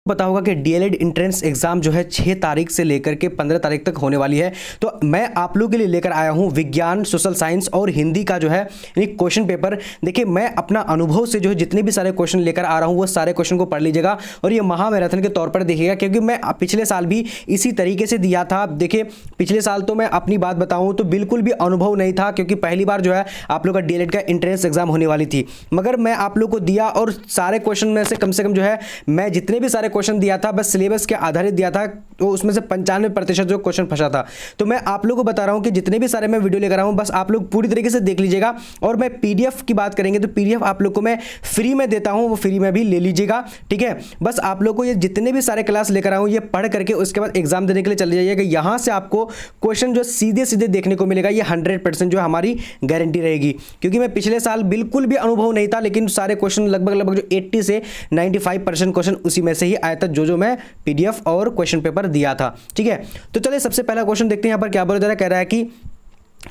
पता होगा कि डीएलएड एंट्रेंस एग्जाम जो है 6 तारीख से लेकर के 15 तारीख तक होने वाली है। तो मैं आप लोगों के लिए लेकर आया हूं विज्ञान, सोशल साइंस और हिंदी का जो है यानी क्वेश्चन पेपर। देखिए, मैं अपना अनुभव से जो है जितने भी सारे क्वेश्चन लेकर आ रहा हूं वो सारे क्वेश्चन को पढ़ लीजिएगा और ये महामैराथन के तौर पर देखिएगा, क्योंकि मैं पिछले साल भी इसी तरीके से दिया था। देखिए, पिछले साल तो मैं अपनी बात बताऊं तो बिल्कुल भी अनुभव नहीं था, क्योंकि पहली बार जो है आप लोग का डीएलएड का एंट्रेंस एग्जाम होने वाली थी। मगर मैं आप लोग को दिया और सारे क्वेश्चन में से कम जो है मैं जितने भी सारे क्वेश्चन दिया था बस सिलेबस के आधारित दिया था, तो उसमें से 95% जो क्वेश्चन फंसा था। तो मैं आप लोगों को बता रहा हूं कि जितने भी सारे मैं वीडियो लेकर आया हूं बस आप लोग पूरी तरीके से देख लीजिएगा। और मैं पीडीएफ की बात करेंगे तो पीडीएफ आप लोग को मैं फ्री में देता हूं, वो फ्री में भी ले लीजिएगा, ठीक है। बस आप लोग को ये जितने भी सारे क्लास लेकर आया हूं ये पढ़ करके उसके बाद एग्जाम देने के लिए चले जाइएगा। यहां से आपको क्वेश्चन जो सीधे सीधे देखने को मिलेगा, ये 100% जो हमारी गारंटी रहेगी। क्योंकि मैं पिछले साल बिल्कुल भी अनुभव नहीं था, लेकिन सारे क्वेश्चन लगभग जो 80 से 95% क्वेश्चन उसी में से ही आया था, जो मैं पीडीएफ और क्वेश्चन पेपर दिया था, ठीक है। तो चलिए सबसे पहला क्वेश्चन देखते हैं। यहाँ पर क्या बोला जा रहा है, कह रहा है कि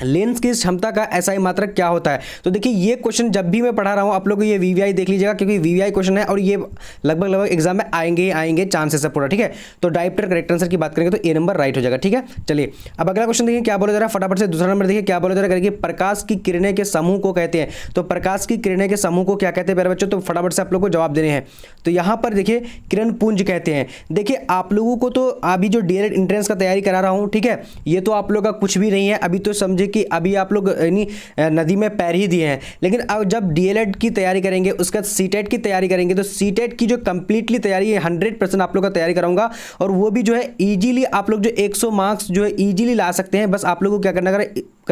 लेंस की क्षमता का एसआई मात्रक क्या होता है। तो देखिए, ये क्वेश्चन जब भी मैं पढ़ा रहा हूं आप लोग को ये वीवीआई देख लीजिएगा, क्योंकि वीवीआई क्वेश्चन है और ये लगभग एग्जाम में आएंगे चांसेस है पूरा, ठीक है। तो डायरेक्टर करेक्ट आंसर की बात करेंगे तो ए नंबर राइट हो जाएगा, ठीक है। चलिए अब अगला क्वेश्चन देखिए क्या बोला जा रहा है, फटाफट से दूसरा नंबर देखिए क्या बोला जा रहा है कि प्रकाश की किरणें के समूह को कहते हैं। तो प्रकाश की किरणें के समूह को क्या कहते हैं प्यारे बच्चों, तो फटाफट से आप लोग को जवाब देने हैं। तो यहाँ पर देखिए किरण पुंज कहते हैं। देखिए, आप लोगों को तो अभी जो डीएलएड एंट्रेंस का तैयारी करा रहा हूँ, ठीक है, ये तो आप लोग का कुछ भी नहीं है। अभी तो समझे कि अभी आप लोग यानी नदी में पैर ही दिए हैं, लेकिन अब जब डीएलएड की तैयारी करेंगे उसका सीटेट की तैयारी करेंगे तो सीटेट की जो कंप्लीटली तैयारी है 100% आप लोग का तैयारी कराऊंगा। और वो भी जो है इजीली आप लोग जो 100 मार्क्स जो है इजीली ला सकते हैं। बस आप लोगों को क्या करना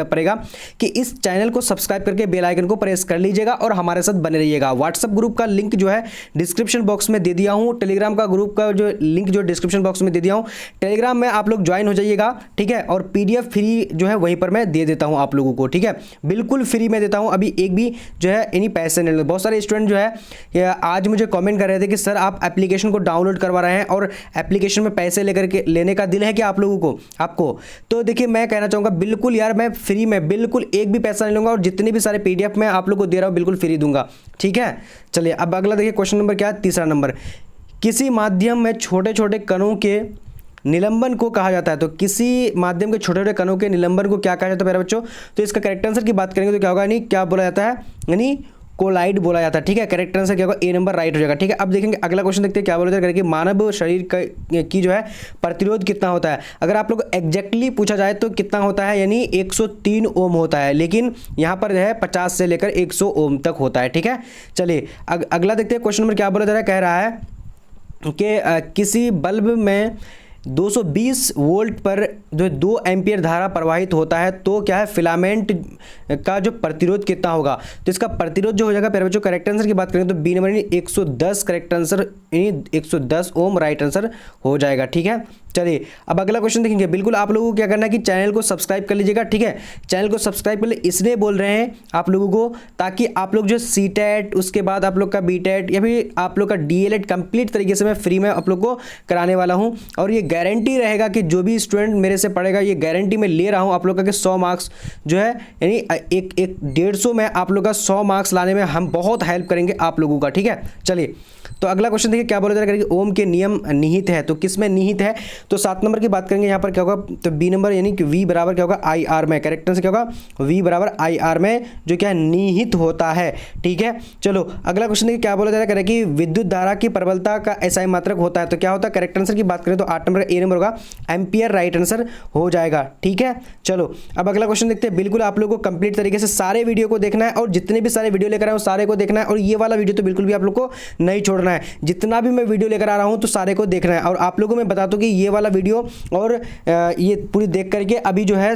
पड़ेगा कि इस चैनल को सब्सक्राइब करके बेल आइकन को प्रेस कर लीजिएगा और हमारे साथ बने रहिएगा। व्हाट्सएप ग्रुप का लिंक जो है डिस्क्रिप्शन बॉक्स में दे दिया हूं, टेलीग्राम का ग्रुप का जो लिंक जो डिस्क्रिप्शन बॉक्स में दे दिया हूं, टेलीग्राम में आप लोग ज्वाइन हो जाइएगा, ठीक है। और पीडीएफ फ्री जो है वहीं पर मैं दे देता हूं आप लोगों को, ठीक है, बिल्कुल फ्री में देता हूं। अभी एक भी जो है यानी पैसे नहीं। बहुत सारे स्टूडेंट जो है आज मुझे कमेंट कर रहे थे कि सर आप एप्लीकेशन को डाउनलोड करवा रहे हैं और एप्लीकेशन में पैसे लेकर के लेने का दिल है क्या आप लोगों को, आपको। तो देखिए, मैं कहना चाहूँगा बिल्कुल यार, मैं फ्री में बिल्कुल एक भी पैसा नहीं लूँगा और जितने भी सारे पीडीएफ मैं आप लोग को दे रहा हूँ बिल्कुल फ्री दूंगा, ठीक है। चलिए अब अगला देखिए क्वेश्चन नंबर क्या है, तीसरा नंबर। किसी माध्यम में छोटे छोटे कणों के निलंबन को कहा जाता है। तो किसी माध्यम के छोटे छोटे कणों के निलंबन को क्या कहा जाता है मेरे बच्चों, तो इसका करेक्ट आंसर की बात करेंगे तो क्या होगा, यानी क्या बोला जाता है, यानी कोलाइड बोला जाता है, ठीक है। करेक्ट आंसर क्या होगा, ए नंबर राइट हो जाएगा, ठीक है। अब देखेंगे अगला क्वेश्चन देखते हैं क्या बोला जाएगा कि मानव शरीर की जो है प्रतिरोध कितना होता है। अगर आप लोग एग्जैक्टली पूछा जाए तो कितना होता है, यानी 103 ओम होता है, लेकिन यहाँ पर जो है 50 से लेकर 100 ओम तक होता है, ठीक है। चलिए अगला देखते हैं क्वेश्चन नंबर क्या बोला जा रहा है, कह रहा है कि किसी बल्ब में 220 वोल्ट पर जो 2 एम्पियर धारा प्रवाहित होता है तो क्या है, फिलामेंट का जो प्रतिरोध कितना होगा। तो इसका प्रतिरोध जो हो जाएगा प्यारे बच्चों, करेक्ट आंसर की बात करें तो बी नंबर यानी 110 करेक्ट आंसर, यानी 110 ओम राइट आंसर हो जाएगा, ठीक है। चलिए अब अगला क्वेश्चन देखेंगे। बिल्कुल आप लोगों को क्या करना है कि चैनल को सब्सक्राइब कर लीजिएगा, ठीक है। चैनल को सब्सक्राइब कर ले इसलिए बोल रहे हैं आप लोगों को, ताकि आप लोग जो सीटेट उसके बाद आप लोग का बीटेट या फिर आप लोग का डीएलएड कंप्लीट तरीके से मैं फ्री में आप लोग को कराने वाला हूं। और ये गारंटी रहेगा कि जो भी स्टूडेंट मेरे से पढ़ेगा, ये गारंटी मैं ले रहा हूं आप लोग का कि 100 मार्क्स जो है यानी एक 150 में आप लोग का 100 मार्क्स लाने में हम बहुत हेल्प करेंगे आप लोगों का, ठीक है। चलिए तो अगला क्वेश्चन देखिए क्या बोला जा रहा है कि ओम के नियम निहित है। तो किस में निहित है, तो 7 नंबर की बात करेंगे। यहाँ पर क्या होगा, तो बी नंबर यानी कि वी बराबर क्या होगा, आई आर में। करेक्ट आंसर क्या होगा, वी बराबर आई आर में जो क्या है निहित होता है, ठीक है। चलो अगला क्वेश्चन देखिए क्या बोला जा रहा है कि विद्युत धारा की प्रबलता का एसआई मात्रक होता है। तो क्या होता है, करेक्ट आंसर की बात करें तो 8 नंबर का ए नंबर होगा, एम्पियर राइट आंसर हो जाएगा, ठीक है। चलो अब अगला क्वेश्चन देखते हैं। बिल्कुल आप लोग को कंप्लीट तरीके से सारे वीडियो को देखना है और जितने भी सारे वीडियो लेकर आए हो सारे को देखना है। और ये वाला वीडियो तो बिल्कुल भी आप लोग को नहीं छोड़ना है, जितना भी मैं वीडियो लेकर आ रहा हूं तो सारे को देखना है। और आप लोगों को मैं बता दूं कि ये वाला वीडियो और ये पूरी देख करके अभी जो है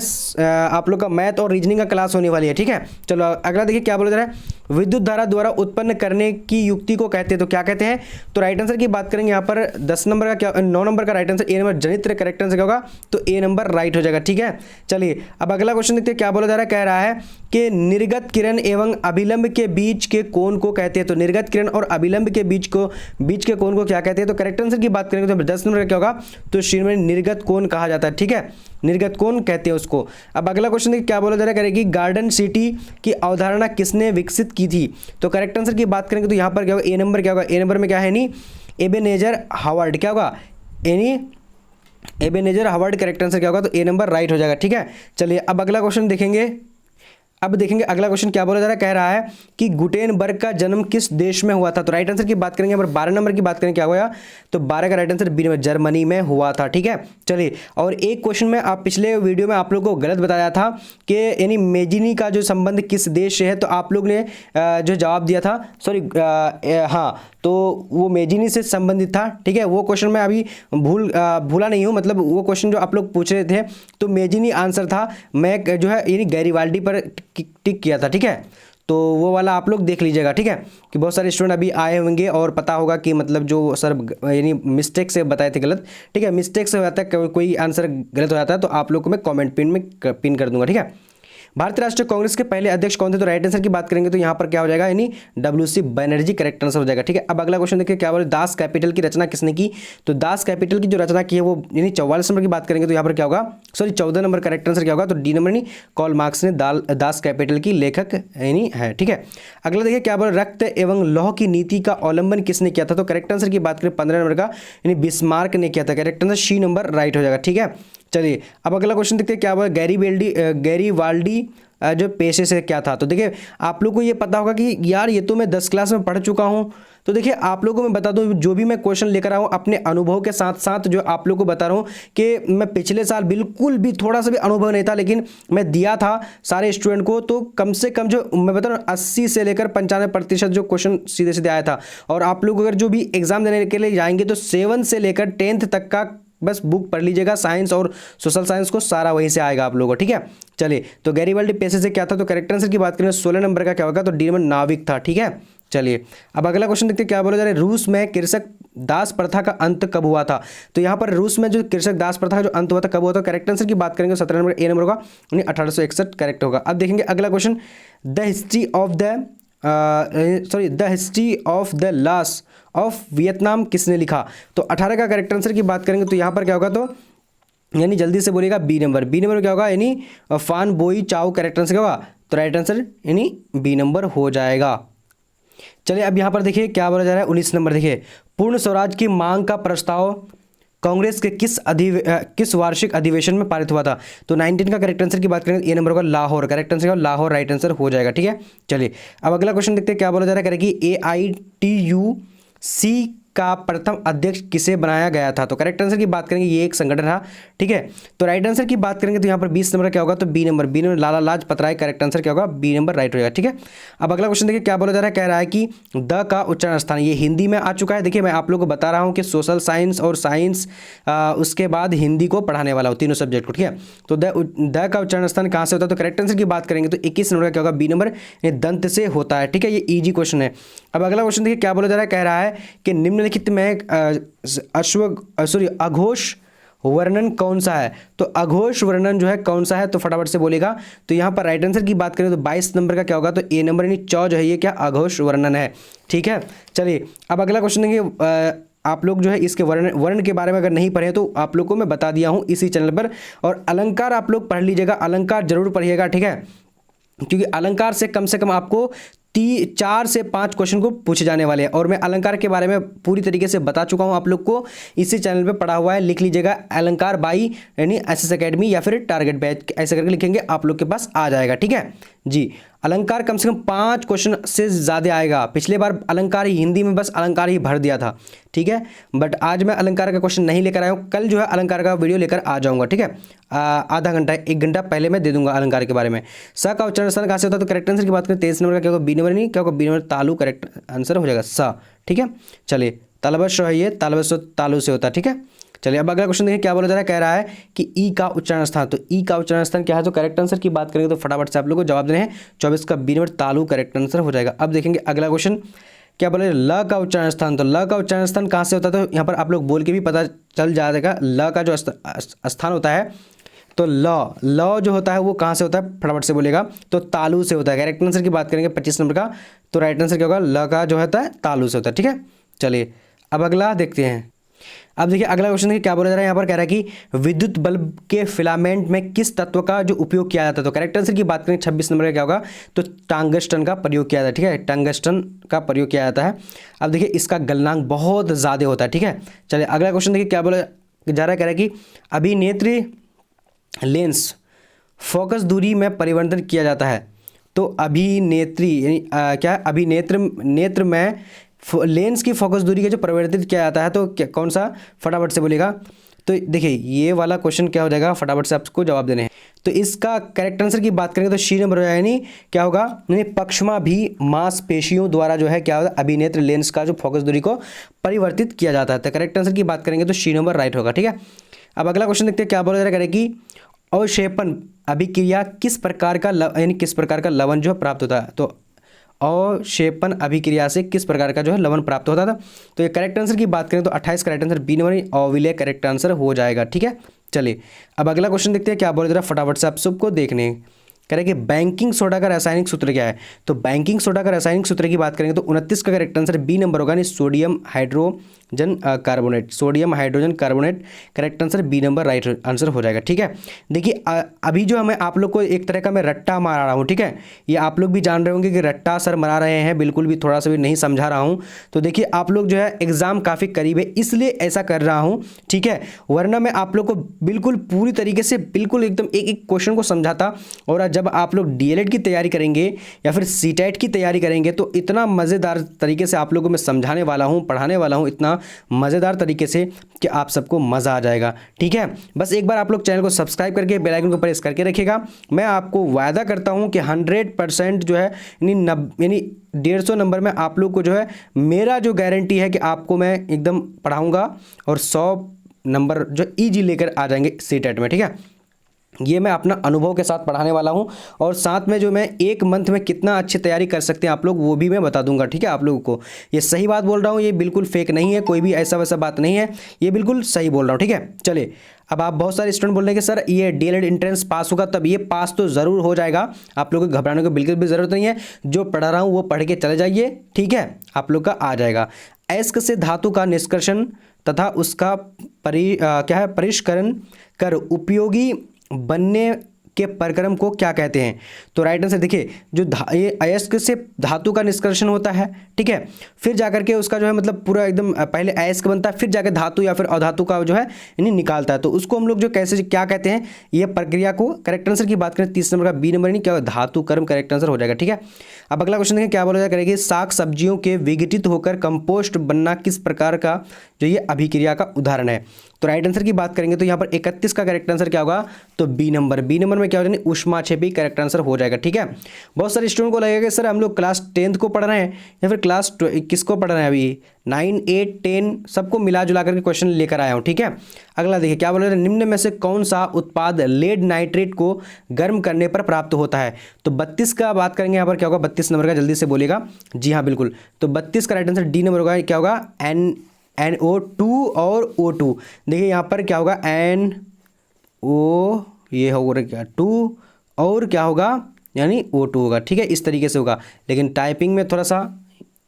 आप लोग का मैथ और रीजनिंग का क्लास होने वाली है, ठीक है। चलो अगला देखिए क्या बोला जा रहा है, विद्युत धारा द्वारा उत्पन्न करने की युक्ति को कहते हैं। तो क्या कहते हैं, तो राइट आंसर की बात करेंगे यहाँ पर 10 नंबर का क्या, 9 नंबर का राइट आंसर ए नंबर जनित्र करेक्ट आंसर क्या होगा, तो ए नंबर राइट हो जाएगा, ठीक है। चलिए अब अगला क्वेश्चन देखते हैं क्या बोला जा रहा है, कह रहा है कि निर्गत किरण एवं अभिलंब के बीच के कोण को कहते हैं। तो निर्गत किरण और अभिलंब के बीच के कोण को क्या कहते हैं, तो करेक्ट आंसर की बात करेंगे तो 10 नंबर का क्या होगा, तो श्रीमान निर्गत कोण कहा जाता है, ठीक है, निर्गत कोण कहते हैं उसको। अब अगला क्वेश्चन देखिए क्या बोला जा रहा है, करेगी गार्डन सिटी की अवधारणा किसने विकसित की थी। तो करेक्ट आंसर की बात करेंगे तो यहाँ पर क्या होगा, ए नंबर क्या होगा, ए नंबर में क्या है नहीं एबेनेजर हावर्ड, क्या होगा एनी एबेनेजर हावर्ड, करेक्ट आंसर क्या होगा, तो ए नंबर राइट हो जाएगा। ठीक है, चलिए अब अगला क्वेश्चन देखेंगे। अब देखेंगे अगला क्वेश्चन क्या बोला जा रहा है, कह रहा है कि गुटेनबर्ग का जन्म किस देश में हुआ था। तो राइट आंसर की बात करेंगे, 12 नंबर की बात करें क्या हुआ, तो 12 का right answer B number Germany में हुआ था। ठीक है, चलिए और एक क्वेश्चन में आप पिछले वीडियो में आप लोग को गलत बताया था कि यानी मेजिनी का जो संबंध किस देश से है, तो आप लोग ने जो जवाब दिया था, सॉरी हाँ, तो वो मेजिनी से संबंधित था। ठीक है, वो क्वेश्चन मैं अभी भूला नहीं हूँ, मतलब वो क्वेश्चन जो आप लोग पूछ रहे थे तो मेजिनी आंसर था, मैं जो है यानी गैरीवाल्डी पर टिक किया था। ठीक है, तो वो वाला आप लोग देख लीजिएगा। ठीक है, कि बहुत सारे स्टूडेंट अभी आए होंगे और पता होगा कि मतलब जो सर यानी मिस्टेक से बताए थे गलत। ठीक है, मिस्टेक से हो जाता है, कोई आंसर गलत हो जाता है तो आप लोग को मैं कमेंट पिन में पिन कर दूंगा। ठीक है, भारतीय राष्ट्रीय कांग्रेस के पहले अध्यक्ष कौन थे, तो राइट आंसर की बात करेंगे तो यहाँ पर क्या हो जाएगा, यानी W C Banerjee correct answer हो जाएगा। ठीक है, अब अगला क्वेश्चन देखिए क्या बोले, दास कैपिटल की रचना किसने की। तो दास कैपिटल की जो रचना की है वो यानी 44 नंबर की बात करेंगे तो यहाँ पर क्या होगा, सॉरी 14 नंबर करेक्ट आंसर क्या होगा, तो डी नंबर यानी कार्ल मार्क्स ने दास कैपिटल की लेखक यानी है। ठीक है, अगला देखिए क्या बोले, रक्त एवं लौह की नीति का अवलंबन किसने किया था। तो करेक्ट आंसर की बात करें 15 नंबर का यानी बिस्मार्क ने किया था। Correct answer C number right हो जाएगा। ठीक है, चलिए अब अगला क्वेश्चन देखते हैं क्या बोले, गैरीवाल्डी जो पेशे से क्या था। तो देखिए आप लोग को ये पता होगा कि यार ये तो मैं 10 क्लास में पढ़ चुका हूँ। तो देखिए आप लोगों को मैं बता दूं, जो भी मैं क्वेश्चन लेकर आया हूँ अपने अनुभव के साथ साथ जो आप लोग को बता रहा हूँ कि मैं पिछले साल बिल्कुल भी थोड़ा सा भी अनुभव नहीं था, लेकिन मैं दिया था सारे स्टूडेंट को, तो कम से कम जो मैं बता रहा हूँ 80 से लेकर 95% जो क्वेश्चन सीधे सीधे आया था। और आप लोग अगर जो भी एग्जाम देने के लिए जाएंगे तो 7 से लेकर 10th तक का बस बुक पढ़ लीजिएगा, साइंस और सोशल साइंस को सारा वहीं से आएगा आप लोगों को। ठीक है, चलिए तो गैरीवाल्डी पेशे से क्या था, तो करेक्ट आंसर की बात करें 16 नंबर का क्या होगा, तो डी नंबर नाविक था। ठीक है, चलिए अब अगला क्वेश्चन देखते हैं क्या बोला जा रहा है, रूस में कृषक दास प्रथा का अंत कब हुआ था। तो यहाँ पर रूस में जो कृषक दास प्रथा का जो अंत हुआ था कब हुआ था, करेक्ट आंसर की बात करेंगे 17 नंबर ए नंबर होगा, 1861 करेक्ट होगा। अब देखेंगे अगला question, the history of the loss of Vietnam किसने लिखा। तो 18 का करेक्ट आंसर की बात करेंगे तो यहाँ पर क्या होगा, तो यानी जल्दी से बोलिएगा बी नंबर क्या होगा, यानी फान बोई चाओ करेक्ट आंसर क्या होगा, तो राइट आंसर यानी बी नंबर हो जाएगा। चलिए अब यहाँ पर देखिए क्या बोला जा रहा है, 19 नंबर देखिए, पूर्ण स्वराज की मांग का प्रस्ताव कांग्रेस के किस वार्षिक अधिवेशन में पारित हुआ था। तो 19 का करेक्ट आंसर की बात करेंगे ए नंबर होगा Lahore, correct answer Lahore right answer हो जाएगा। ठीक है, चलिए अब अगला क्वेश्चन देखते हैं क्या बोला जा रहा है, करेगी AITUC का प्रथम अध्यक्ष किसे बनाया गया था। तो करेक्ट आंसर की बात करेंगे ये एक संगठन था। ठीक है, तो राइट आंसर की बात करेंगे तो यहाँ पर 20 नंबर क्या होगा, तो B number Lala Lajpat Rai correct answer क्या होगा, बी नंबर राइट हो जाएगा। ठीक है, अब अगला क्वेश्चन देखिए क्या बोला जा रहा है, कह रहा है कि द का उच्चारण स्थान, ये हिंदी में आ चुका है। देखिए मैं आप लोग को बता रहा हूँ कि सोशल साइंस और साइंस उसके बाद हिंदी को पढ़ाने वाला हूँ, तीनों सब्जेक्ट को। ठीक है, तो द का उच्चारण स्थान कहाँ से होता है, तो करेक्ट आंसर की बात करेंगे तो 21 नंबर का क्या होगा, बी नंबर दंत से होता है। ठीक है, ये ईजी क्वेश्चन है। अब अगला क्वेश्चन देखिए क्या बोला जा रहा है, कह रहा है कि निम्नलिखित में अघोष वर्णन कौन सा है। तो अघोष वर्णन जो है कौन सा है, तो फटाफट से बोलेगा। तो यहाँ पर राइट आंसर की बात करें तो 22 नंबर का क्या होगा, तो ए नंबर यानी चौ जो है ये क्या अघोष वर्णन है। ठीक है, चलिए अब अगला क्वेश्चन देंगे। आप लोग जो है इसके वर्ण के बारे में अगर नहीं पढ़े तो आप लोग को मैं बता दिया हूँ इसी चैनल पर। और अलंकार आप लोग पढ़ लीजिएगा, अलंकार जरूर पढ़िएगा। ठीक है, क्योंकि अलंकार से कम आपको 4 से 5 क्वेश्चन को पूछे जाने वाले हैं, और मैं अलंकार के बारे में पूरी तरीके से बता चुका हूं आप लोग को, इसी चैनल पे पढ़ा हुआ है। लिख लीजिएगा अलंकार बाई यानी एसएस एकेडमी या फिर टारगेट बैच, ऐसे करके लिखेंगे आप लोग के पास आ जाएगा। ठीक है जी, अलंकार कम से कम 5 क्वेश्चन से ज़्यादा आएगा। पिछले बार अलंकार ही हिंदी में बस अलंकार ही भर दिया था। ठीक है, बट आज मैं अलंकार का क्वेश्चन नहीं लेकर आया हूँ, कल जो है अलंकार का वीडियो लेकर आ जाऊँगा। ठीक है, आधा घंटा 1 घंटा पहले मैं दे दूंगा अलंकार के बारे में। स का उच्चारण स्थान कहाँ से होता है, तो करेक्ट आंसर की बात करें 23 नंबर का क्या होगा, बी नंबर नहीं क्या होगा, बी नंबर तालु करेक्ट आंसर हो जाएगा स। ठीक है, चलिए तालबश है ये, तालबश तालु से होता है। ठीक है, चलिए अब अगला क्वेश्चन देखिए क्या बोला जा रहा है, कह रहा है कि ई का उच्चारण स्थान। तो ई का उच्चारण स्थान क्या है, तो करेक्ट आंसर की बात करेंगे तो फटाफट से आप लोगों को जवाब देने हैं। 24 का बी नंबर तालु करेक्ट आंसर हो जाएगा। अब देखेंगे अगला क्वेश्चन क्या बोले, ल का उच्चारण स्थान। तो ल का उच्चारण स्थान कहाँ से होता है, तो यहाँ पर आप लोग बोल के भी पता चल जाएगा। ल का जो स्थान होता है तो ल जो होता है वो कहाँ से होता है, फटाफट से बोलेगा, तो तालु से होता है। करेक्ट आंसर की बात करेंगे 25 नंबर का, तो राइट आंसर क्या होगा, ल का जो होता है तालु से होता है। ठीक है, चलिए अब अगला देखते हैं। अब देखिए अगला क्वेश्चन देखिए क्या बोला जा रहा है यहाँ पर, कह रहा है कि विद्युत बल्ब के फिलामेंट में किस तत्व का जो उपयोग किया जाता है। तो करेक्ट आंसर की बात करें 26 नंबर का क्या होगा, तो टंगस्टन का प्रयोग किया जाता है। ठीक है, टंगस्टन का प्रयोग किया जाता है। अब देखिए इसका गलनांक बहुत ज़्यादा होता है। ठीक है, चलिए अगला क्वेश्चन देखिए क्या बोला जा रहा है, कह रहा है कि अभिनेत्री लेंस फोकस दूरी में परिवर्तन किया जाता है। तो अभिनेत्री यानी क्या, अभिनेत्र नेत्र में लेंस की फोकस दूरी का जो परिवर्तित किया जाता है, तो क्या कौन सा, फटाफट से बोलेगा। तो देखिए ये वाला क्वेश्चन क्या हो जाएगा, फटाफट से आपको जवाब देने हैं। तो इसका करेक्ट आंसर की बात करेंगे तो सी नंबर हो जाएगा, यानी क्या होगा, यानी पक्षमा भी मांसपेशियों द्वारा जो है क्या होगा, अभिनेत्र लेंस का जो फोकस दूरी को परिवर्तित किया जाता है। तो करेक्ट आंसर की बात करेंगे तो सी नंबर राइट होगा। ठीक है, अब अगला क्वेश्चन देखते हैं क्या बोला जा रहा है, कि अवक्षेपण अभिक्रिया किस प्रकार का यानी किस प्रकार का लवण जो है प्राप्त होता है। तो अवक्षेपण अभिक्रिया से किस प्रकार का जो है लवण प्राप्त होता था। तो ये करेक्ट आंसर की बात करें तो 28 करेक्ट आंसर बी नंबर अविलेय करेक्ट आंसर हो जाएगा। ठीक है, चलिए अब अगला क्वेश्चन देखते हैं क्या बोला जा रहा है, फटाफट से आप सबको देखने कह रहे कि बैंकिंग सोडा का रासायनिक सूत्र क्या है। तो बैंकिंग सोडा का रासायनिक सूत्र की बात करेंगे तो 29 का करेक्ट आंसर बी नंबर होगा, यानी sodium hydrogen carbonate. Sodium hydrogen carbonate correct answer B number right answer हो जाएगा। ठीक है, देखिए अभी जो हमें आप लोग को एक तरह का मैं रट्टा मार रहा हूँ। ठीक है, ये आप लोग भी जान रहे होंगे कि रट्टा सर मरा रहे हैं, बिल्कुल भी थोड़ा सा भी नहीं समझा रहा हूँ। तो देखिए आप लोग जो है एग्जाम काफ़ी करीब है इसलिए ऐसा कर रहा हूँ। ठीक है, वरना मैं आप लोग को बिल्कुल पूरी तरीके से बिल्कुल एकदम एक एक क्वेश्चन को समझाता, और जब आप लोग डीएलएड की तैयारी करेंगे या फिर सीटेट की तैयारी करेंगे तो इतना मज़ेदार तरीके से आप लोगों को मैं समझाने वाला हूँ, पढ़ाने वाला हूँ इतना मज़ेदार तरीके से कि आप सबको मज़ा आ जाएगा। ठीक है, बस एक बार आप लोग चैनल को सब्सक्राइब करके बेल आइकन को प्रेस करके रखिएगा। मैं आपको वायदा करता हूँ कि 100% जो है यानी 150 नंबर में आप लोग को जो है मेरा जो गारंटी है कि आपको मैं एकदम पढ़ाऊँगा और 100 नंबर जो ईजी लेकर आ जाएंगे सीटेट में। ठीक है, ये मैं अपना अनुभव के साथ पढ़ाने वाला हूँ, और साथ में जो मैं एक मंथ में कितना अच्छी तैयारी कर सकते हैं आप लोग वो भी मैं बता दूंगा। ठीक है, आप लोगों को ये सही बात बोल रहा हूँ, ये बिल्कुल फेक नहीं है, कोई भी ऐसा वैसा बात नहीं है, ये बिल्कुल सही बोल रहा हूँ। ठीक है, चलिए अब आप बहुत सारे स्टूडेंट बोल रहे हैं कि सर ये डीएलएड एंट्रेंस पास होगा, तब ये पास तो ज़रूर हो जाएगा, आप लोगों को घबराने को बिल्कुल भी ज़रूरत नहीं है। जो पढ़ा रहा हूँ वो पढ़ के चले जाइए। ठीक है, आप लोग का आ जाएगा। अयस्क से धातु का निष्कर्षण तथा उसका परिष्करण कर उपयोगी बनने के प्रक्रम को क्या कहते हैं। तो राइट आंसर देखिए, जो ये अयस्क से धातु का निष्कर्षण होता है। ठीक है, फिर जाकर के उसका जो है मतलब पूरा एकदम पहले अयस्क बनता है, फिर जाकर धातु या फिर अधातु का जो है यानी निकालता है, तो उसको हम लोग जो कैसे क्या कहते हैं ये प्रक्रिया को। करेक्ट आंसर की बात करें 30 नंबर का बी नंबर, नहीं क्या धातु कर्म करेक्ट आंसर हो जाएगा। ठीक है, अब अगला क्वेश्चन देखें क्या बोला जाए, करेगी साग सब्जियों के विघटित होकर कंपोस्ट बनना किस प्रकार का जो ये अभिक्रिया का उदाहरण है। तो राइट आंसर की बात करेंगे तो यहाँ पर 31 का करेक्ट आंसर क्या होगा, तो बी नंबर में क्या हो जाएगा, ऊष्माक्षेपी करेक्ट आंसर हो जाएगा। ठीक है, बहुत सारे स्टूडेंट को लगेगा कि सर हम लोग क्लास 10th को पढ़ रहे हैं या फिर क्लास किसको पढ़ रहे हैं, अभी 9, 8, 10 सबको मिला जुला करके क्वेश्चन लेकर आया हूँ। ठीक है, अगला देखिए क्या बोल रहे हैं, निम्न में से कौन सा उत्पाद लेड नाइट्रेट को गर्म करने पर प्राप्त होता है। तो 32 का बात करेंगे यहाँ पर क्या होगा, 32 नंबर का जल्दी से बोलेगा। जी हाँ बिल्कुल, तो 32 का राइट आंसर डी नंबर होगा, क्या होगा NO2 और O2। देखिए यहाँ पर क्या होगा NO, ये होगा क्या 2 और क्या होगा यानी O2 होगा। ठीक है, इस तरीके से होगा, लेकिन टाइपिंग में थोड़ा सा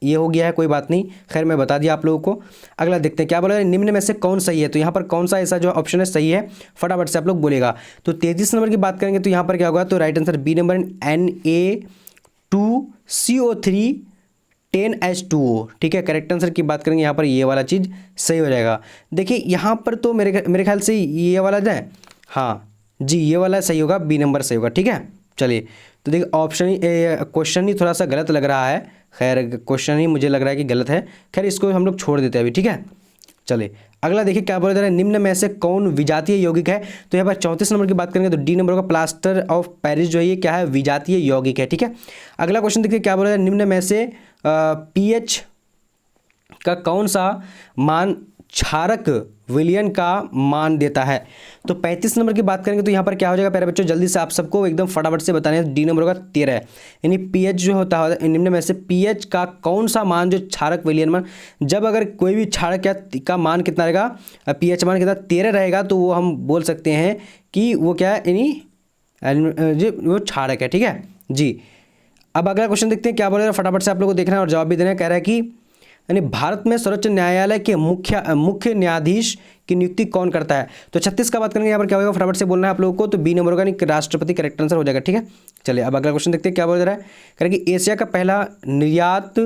ये हो गया है, कोई बात नहीं, खैर मैं बता दिया आप लोगों को। अगला देखते हैं क्या बोला, निम्न में से कौन सही है। तो यहाँ पर कौन सा ऐसा जो ऑप्शन है सही है, फटाफट से आप लोग बोलेगा। तो 33 नंबर की बात करेंगे तो यहाँ पर क्या होगा, तो right answer B number Na2CO3 10H2O। ठीक है, करेक्ट आंसर की बात करेंगे यहाँ पर ये वाला चीज़ सही हो जाएगा। देखिए यहाँ पर तो मेरे ख्याल से ये वाला जो है, हाँ जी ये वाला सही होगा, बी नंबर सही होगा। ठीक है, चलिए तो देखिए ऑप्शन ही क्वेश्चन ही थोड़ा सा गलत लग रहा है, खैर क्वेश्चन ही मुझे लग रहा है कि गलत है, खैर इसको हम लोग छोड़ देते हैं अभी। ठीक है, चलिए अगला देखिए क्या बोला जा रहा है, निम्न में से कौन विजातीय यौगिक है। तो यहाँ पर 34 नंबर की बात करेंगे तो डी नंबर का प्लास्टर ऑफ पेरिस जो है ये क्या है, विजातीय यौगिक है। ठीक है, अगला क्वेश्चन देखिए क्या बोला जा रहा है, निम्न में से पीएच का कौन सा मान क्षारक विलयन का मान देता है। तो 35 नंबर की बात करेंगे तो यहाँ पर क्या हो जाएगा प्यारे बच्चों, जल्दी से आप सबको एकदम फटाफट से बताने, डी नंबर का 13 यानी पीएच जो होता है निम्न में से पीएच का कौन सा मान जो क्षारक विलयन मान, जब अगर कोई भी क्षारक का मान कितना रहेगा, पीएच मान कितना 13 रहेगा, तो वो हम बोल सकते हैं कि वो क्या है यानी वो क्षारक है। ठीक है जी, अब अगला क्वेश्चन देखते हैं क्या बोल रहा है, फटाफट से आप लोगों को देखना है और जवाब भी देना है। कह रहा है कि यानी भारत में सर्वोच्च न्यायालय के मुख्य न्यायाधीश की नियुक्ति कौन करता है? तो 36 का बात करेंगे, यहाँ पर क्या होगा फटाफट से बोलना है आप लोगों को। तो बी नंबर होगा राष्ट्रपति, करेक्ट आंसर हो जाएगा। ठीक है, चलिए अब अगला क्वेश्चन देखते हैं क्या बोला जा रहा है। करेंगे एशिया का पहला निर्यात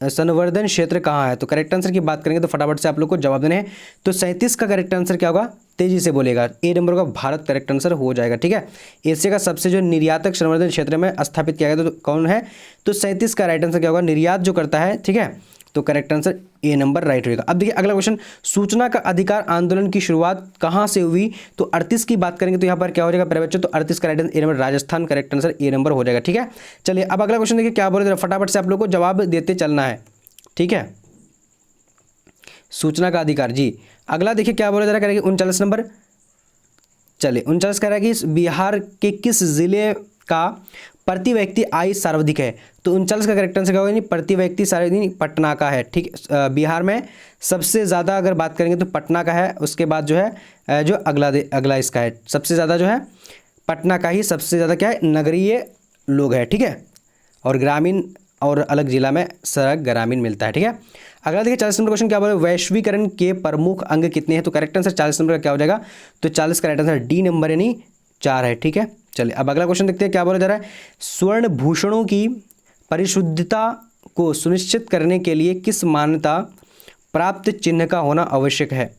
संवर्धन क्षेत्र कहाँ है? तो करेक्ट आंसर की बात करेंगे तो फटाफट से आप लोग को जवाब देने हैं। तो 37 का करेक्ट आंसर क्या होगा? तेजी से बोलेगा, ए नंबर का भारत करेक्ट आंसर हो जाएगा। ठीक है, एशिया का सबसे जो निर्यातक संवर्धन क्षेत्र में स्थापित किया गया तो कौन है? तो 37 का राइट आंसर क्या होगा? निर्यात जो करता है। ठीक है, तो correct answer A number right होगा। अब देखिए अगला क्वेश्चन, सूचना का अधिकार आंदोलन की शुरुआत कहाँ से हुई? तो 38 की बात करेंगे तो यहाँ पर क्या हो जाएगा प्यारे बच्चों? तो 38 का right answer A number Rajasthan, correct answer A number हो जाएगा। ठीक है, चलिए अब अगला क्वेश्चन देखिए क्या बोले, फटाफट से आप लोग को जवाब देते चलना है। ठीक है, सूचना का अधिकार जी। अगला देखिए क्या बोला जा रहा है, 39 नंबर। चलिए 39 कह रहा है कि बिहार के किस जिले का प्रति व्यक्ति आय सर्वाधिक है? तो 39 का करेक्ट आंसर क्या होगा? नहीं, प्रति व्यक्ति सर्वाधिक पटना का है। ठीक, बिहार में सबसे ज़्यादा अगर बात करेंगे तो पटना का है। उसके बाद जो है जो अगला इसका है, सबसे ज़्यादा जो है पटना का ही सबसे ज़्यादा क्या है? नगरीय लोग है। ठीक है, और ग्रामीण और अलग जिला में सड़क ग्रामीण मिलता है। ठीक है, अगला देखिए 40 नंबर क्वेश्चन क्या बोले, वैश्वीकरण के प्रमुख अंग कितने हैं? तो करेक्ट आंसर 40 नंबर का क्या हो जाएगा? तो 40 का राइट आंसर डी नंबर यानी 4 है। ठीक है, चलिए अब अगला क्वेश्चन देखते हैं क्या बोला जा रहा है। स्वर्ण भूषणों की परिशुद्धता को सुनिश्चित करने के लिए किस मान्यता प्राप्त चिन्ह का होना आवश्यक है?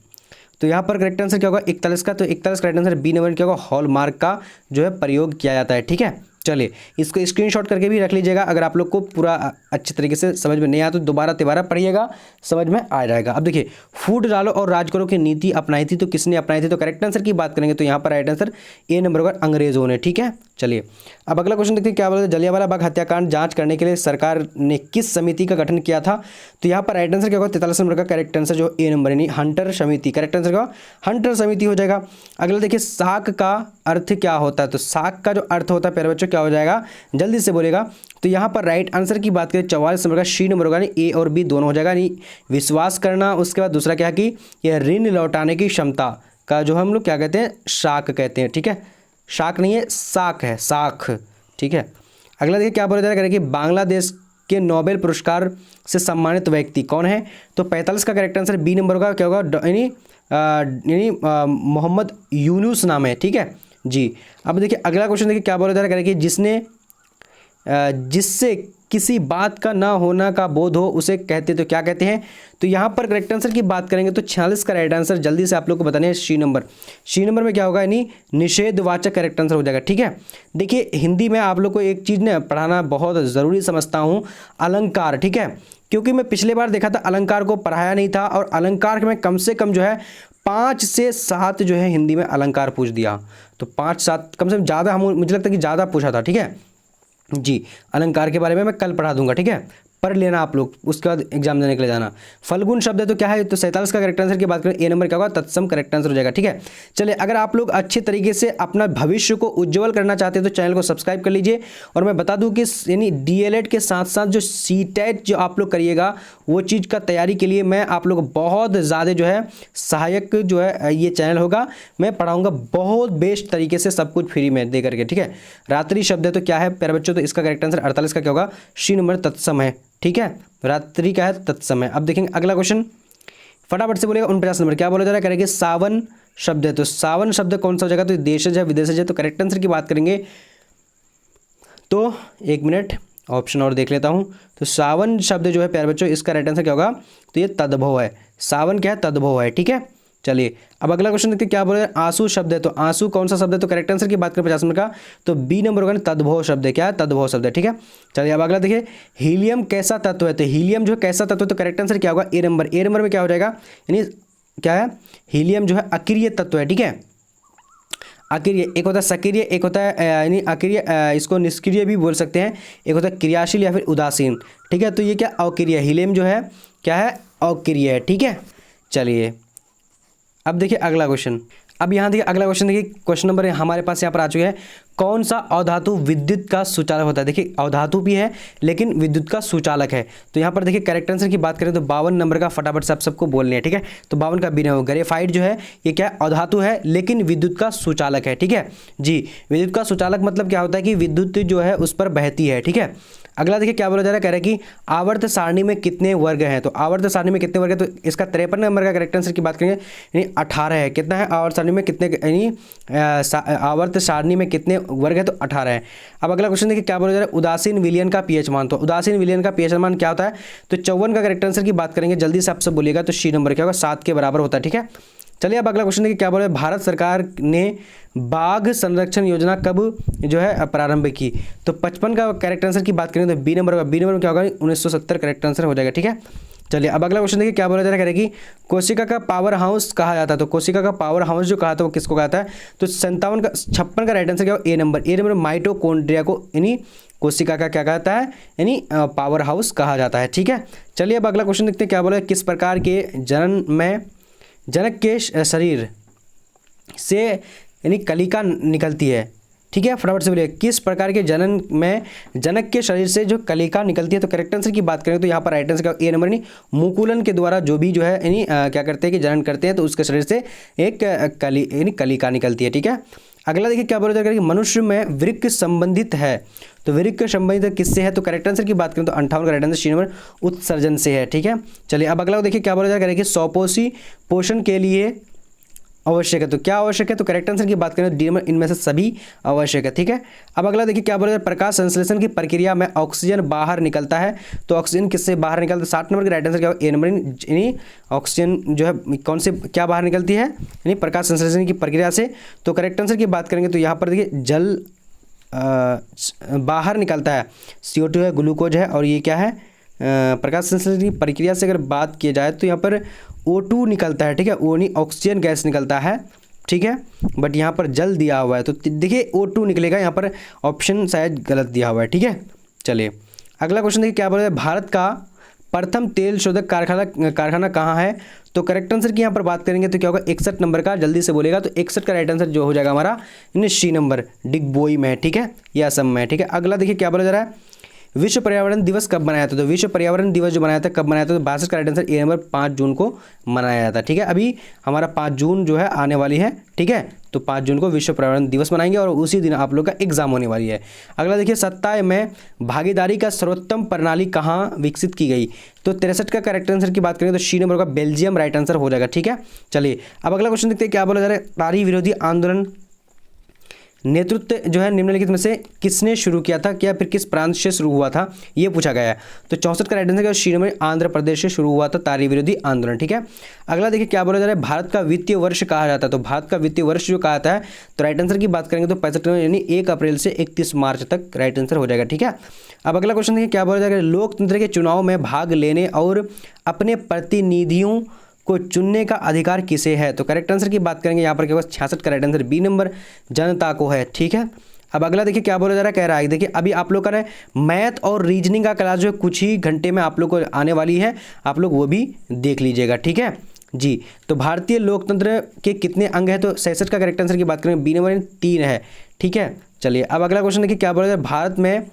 तो यहाँ पर करेक्ट आंसर क्या होगा? 41 का। तो 41 का राइट आंसर बी नंबर क्या होगा? हॉलमार्क का जो है प्रयोग किया जाता है। ठीक है, चलिए इसको स्क्रीनशॉट करके भी रख लीजिएगा। अगर आप लोग को पूरा अच्छे तरीके से समझ में नहीं आया तो दोबारा तिबारा पढ़िएगा, समझ में आ जाएगा। अब देखिए, फूट डालो और राज करो की नीति अपनाई थी, तो किसने अपनाई थी? तो करेक्ट आंसर की बात करेंगे तो यहाँ पर राइट आंसर ए नंबर होगा, अंग्रेजों ने। ठीक है, चलिए अब अगला क्वेश्चन देखते हैं क्या बोलते हैं। जलियांवाला बाग हत्याकांड जांच करने के लिए सरकार ने किस समिति का गठन किया था? तो यहाँ पर राइट आंसर क्या होगा? 43 नंबर का करेक्ट आंसर जो ए नंबर यानी हंटर समिति, करेक्ट आंसर क्या? हंटर समिति हो जाएगा। अगला देखिए, साक का अर्थ क्या होता है? तो साक का जो अर्थ होता है प्यारे बच्चों क्या हो जाएगा? जल्दी से बोलेगा। तो यहाँ पर राइट आंसर की बात करें 44 नंबर का सी नंबर होगा, ए और बी दोनों हो जाएगा। नहीं, विश्वास करना। उसके बाद दूसरा क्या है कि यह ऋण लौटाने की क्षमता का जो हम लोग क्या कहते हैं? शाक कहते हैं। ठीक है, शाक नहीं है, साख है, साख। ठीक है, अगला देखिए क्या बोला जा रहा है कि बांग्लादेश के नोबेल पुरस्कार से सम्मानित व्यक्ति कौन है? तो 45 का करेक्ट आंसर बी नंबर होगा, क्या होगा? यानी मोहम्मद यूनुस नाम है। ठीक है जी। अब देखिए अगला क्वेश्चन देखिए क्या बोला जा रहा है कि जिससे किसी बात का ना होना का बोध हो उसे कहते तो क्या कहते हैं? तो यहाँ पर करेक्ट आंसर की बात करेंगे तो 46 का राइट आंसर जल्दी से आप लोग को बताने हैं सी नंबर। सी नंबर में क्या होगा? यानी निषेधवाचक करेक्ट आंसर हो जाएगा। ठीक है, देखिए हिंदी में आप लोग को एक चीज़ ना पढ़ाना बहुत ज़रूरी समझता हूँ, अलंकार। ठीक है, क्योंकि मैं पिछले बार देखा था अलंकार को पढ़ाया नहीं था, और अलंकार में कम से कम जो है 5 से 7 जो है हिंदी में अलंकार पूछ दिया। तो 5-7 कम से कम ज़्यादा, मुझे लगता है कि ज़्यादा पूछा था। ठीक है जी, अलंकार के बारे में मैं कल पढ़ा दूंगा। ठीक है, पढ़ लेना आप लोग, उसके बाद एग्जाम देने के लिए जाना। फल्गुन शब्द है तो क्या है? तो 47 का करेक्ट आंसर की बात करें ए नंबर क्या होगा? तत्सम करेक्ट आंसर हो जाएगा। ठीक है, चलिए अगर आप लोग अच्छे तरीके से अपना भविष्य को उज्जवल करना चाहते हैं तो चैनल को सब्सक्राइब कर लीजिए। और मैं बता दूं कि यानी डीएलएड के साथ साथ जो सीटेट जो आप लोग करिएगा वो चीज़ का तैयारी के लिए मैं आप लोग बहुत ज़्यादा जो है सहायक जो है ये चैनल होगा। मैं पढ़ाऊँगा बहुत बेस्ट तरीके से, सब कुछ फ्री में दे करके। ठीक है, रात्रि शब्द है तो क्या है प्यारे बच्चों? तो इसका करेक्ट आंसर 48 का क्या होगा? सी नंबर तत्सम है। ठीक है, रात्रि का है तत्समय। अब देखेंगे अगला क्वेश्चन, फटाफट से बोलेगा 49 नंबर क्या बोला जा रहा है? करेंगे सावन शब्द है, तो सावन शब्द कौन सा हो जाएगा? तो देशज है, विदेशज है। तो करेक्ट आंसर की बात करेंगे तो 1 मिनट ऑप्शन और देख लेता हूं। तो सावन शब्द जो है प्यारे बच्चों इसका राइट आंसर क्या होगा? तो ये तद्भव है। सावन क्या है? तद्भव है। ठीक है, चलिए अब अगला क्वेश्चन देखते हैं क्या बोल रहे हैं। आंसू शब्द है, तो आंसू कौन सा शब्द है? तो करेक्ट आंसर की बात करें 50 नंबर का तो बी नंबर होगा, तद्भव शब्द है। क्या है? तद्भव शब्द है। ठीक है, चलिए अब अगला देखिए, हीलियम कैसा तत्व है? तो हीलियम जो है कैसा तत्व है? तो करेक्ट आंसर क्या होगा? ए नंबर। ए नंबर में क्या हो जाएगा? यानी क्या है? हीलियम जो है अक्रिय तत्व है। ठीक है, अक्रिय, एक होता है सक्रिय, एक होता है यानी अक्रिय, इसको निष्क्रिय भी बोल सकते हैं। एक होता है क्रियाशील या फिर उदासीन। ठीक है, तो ये क्या अक्रिय, हीलियम जो है क्या है? अक्रिय है। ठीक है, चलिए अब देखिए अगला क्वेश्चन। अब यहाँ देखिए अगला क्वेश्चन, देखिए क्वेश्चन नंबर हमारे पास यहाँ पर आ चुके हैं। कौन सा अधातु विद्युत का सुचालक होता है? देखिए अधातु भी है लेकिन विद्युत का सुचालक है। तो यहाँ पर देखिए करेक्ट आंसर की बात करें तो 52 नंबर का फटाफट से आप सबको बोलने हैं। ठीक है, तो 52 का बिना ग्रेफाइट जो है ये क्या अधातु है लेकिन विद्युत का सुचालक है। ठीक है जी, विद्युत का सुचालक मतलब क्या होता है कि विद्युत जो है उस पर बहती है। ठीक है, अगला देखिए क्या बोला जा रहा है, कह रहा है कि आवर्त सारणी में कितने वर्ग हैं। तो आवर्त सारणी में कितने वर्ग है, तो इसका 53 नंबर का करेक्ट आंसर की बात करेंगे यानी 18 है। कितना है आवर्त सारणी में कितने, यानी आवर्त सारणी में कितने वर्ग है, तो 18 है। अब अगला क्वेश्चन देखिए क्या बोला जा रहा है, उदासीन विलयन का पीएच मान। तो उदासीन विलयन का पीएच मान क्या होता है, तो 54 का करेक्ट आंसर की बात करेंगे, जल्दी से आप सब बोलिएगा, तो सी नंबर क्या होगा, 7 के बराबर होता है। ठीक है, चलिए अब अगला क्वेश्चन देखिए क्या बोला है, भारत सरकार ने बाघ संरक्षण योजना कब जो है प्रारंभ की। तो 55 का करेक्ट आंसर की बात करें तो बी नंबर होगा, बी नंबर में क्या होगा 1970 करेक्ट आंसर हो जाएगा। ठीक है, चलिए अब अगला क्वेश्चन देखिए क्या बोला जा रहा है, करेगी कोशिका का पावर हाउस कहा जाता है। तो कोशिका का पावर हाउस जो कहा था वो किसको कहा था, तो 56 का राइट आंसर क्या होगा, ए नंबर माइटोकॉन्ड्रिया को यानी कोशिका का क्या कहता है, यानी पावर हाउस कहा जाता है। ठीक है, चलिए अब अगला क्वेश्चन देखते हैं क्या बोला है, किस प्रकार के जनक के शरीर से यानी कलिका निकलती है। ठीक है, फटाफट से बोलिए, किस प्रकार के जनक के शरीर से जो कलिका निकलती है। तो करेक्ट आंसर की बात करें तो यहाँ पर राइट आंसर का ए नंबर, यानी मुकुलन के द्वारा जो भी जो है यानी क्या करते हैं कि जनन करते हैं, तो उसके शरीर से एक यानी कलिका निकलती है। ठीक है, अगला देखिए क्या बोला जाएगा कि मनुष्य में वृक्क संबंधित है। तो वृक्क संबंधित किससे है, तो करेक्ट आंसर की बात करें तो 58 का राइट आंसर सी नंबर उत्सर्जन से है। ठीक है, चलिए अब अगला देखिए क्या बोला जाएगा कि सौपोषी पोषण के लिए आवश्यक है। तो क्या आवश्यक है, तो करेक्ट आंसर की बात करें तो डी नंबर इनमें से सभी आवश्यक है। ठीक है, अब अगला देखिए क्या बोला जाए, प्रकाश संश्लेषण की प्रक्रिया में ऑक्सीजन बाहर निकलता है। तो ऑक्सीजन किससे बाहर निकलता है, 60 नंबर का राइट आंसर क्या होगा, ए नंबर, यानी ऑक्सीजन जो है कौन से क्या बाहर निकलती है, यानी प्रकाश संश्लेषण की प्रक्रिया से। तो करेक्ट आंसर की बात करेंगे तो यहाँ पर देखिए जल बाहर निकलता है, CO2 है, ग्लूकोज है, और ये क्या है प्रकाश संश्लेषण की प्रक्रिया से अगर बात की जाए तो यहाँ पर O2 निकलता है। ठीक है, वो नहीं ऑक्सीजन गैस निकलता है। ठीक है, बट यहाँ पर जल दिया हुआ है, तो देखिए O2 निकलेगा, यहाँ पर ऑप्शन शायद गलत दिया हुआ है। ठीक है, चलिए अगला क्वेश्चन देखिए क्या बोला है, भारत का प्रथम तेल शोधक कारखाना कहाँ है। तो करेक्ट आंसर की यहाँ पर बात करेंगे तो क्या होगा 61 नंबर का, जल्दी से बोलेगा, तो 61 का राइट आंसर जो हो जाएगा हमारा सी नंबर डिगबोई में है। ठीक है, या असम में। ठीक है, अगला देखिए क्या बोला जा रहा है, विश्व पर्यावरण दिवस कब मनाया था। तो विश्व पर्यावरण दिवस जो मनाया था कब मनाया था, तो 62 का राइट आंसर ए नंबर 5 जून को मनाया जाता है। ठीक है, अभी हमारा 5 जून जो है आने वाली है। ठीक है, तो 5 जून को विश्व पर्यावरण दिवस मनाएंगे और उसी दिन आप लोग का एग्जाम होने वाली है। अगला देखिए सत्ता में भागीदारी का सर्वोत्तम प्रणाली कहाँ विकसित की गई। तो 63 का करेक्ट आंसर की बात करें तो सी नंबर का बेल्जियम राइट आंसर हो जाएगा। ठीक है, चलिए अब अगला क्वेश्चन देखते हैं क्या बोला जा रहा है, नारी विरोधी आंदोलन नेतृत्व जो है निम्नलिखित में से किसने शुरू किया था, क्या फिर किस प्रांत से शुरू हुआ था, ये पूछा गया है। तो 64 का right answer C number Andhra Pradesh से शुरू हुआ था नारी विरोधी आंदोलन। ठीक है, अगला देखिए क्या बोला जा रहा है, भारत का वित्तीय वर्ष कहा जाता है। तो भारत का वित्तीय वर्ष जो कहा जाता है, तो राइट आंसर की बात करेंगे तो 65 यानी 1 अप्रैल से 31 मार्च तक राइट आंसर हो जाएगा। ठीक है, अब अगला क्वेश्चन देखिए क्या बोला जाएगा, लोकतंत्र के चुनाव में भाग लेने और अपने प्रतिनिधियों को चुनने का अधिकार किसे है। तो करेक्ट आंसर की बात करेंगे यहाँ पर केवल 66 का राइट आंसर बी नंबर जनता को है। ठीक है, अब अगला देखिए क्या बोला जा रहा है, कह रहा है देखिए अभी आप लोग का मैथ और रीजनिंग का क्लास जो है कुछ ही घंटे में आप लोग को आने वाली है, आप लोग वो भी देख लीजिएगा। ठीक है जी, तो भारतीय लोकतंत्र के कितने अंग है, तो 66 का करेक्ट आंसर की बात करें बी नंबर 3 है। ठीक है, चलिए अब अगला क्वेश्चन देखिए क्या बोला जा रहा है, भारत में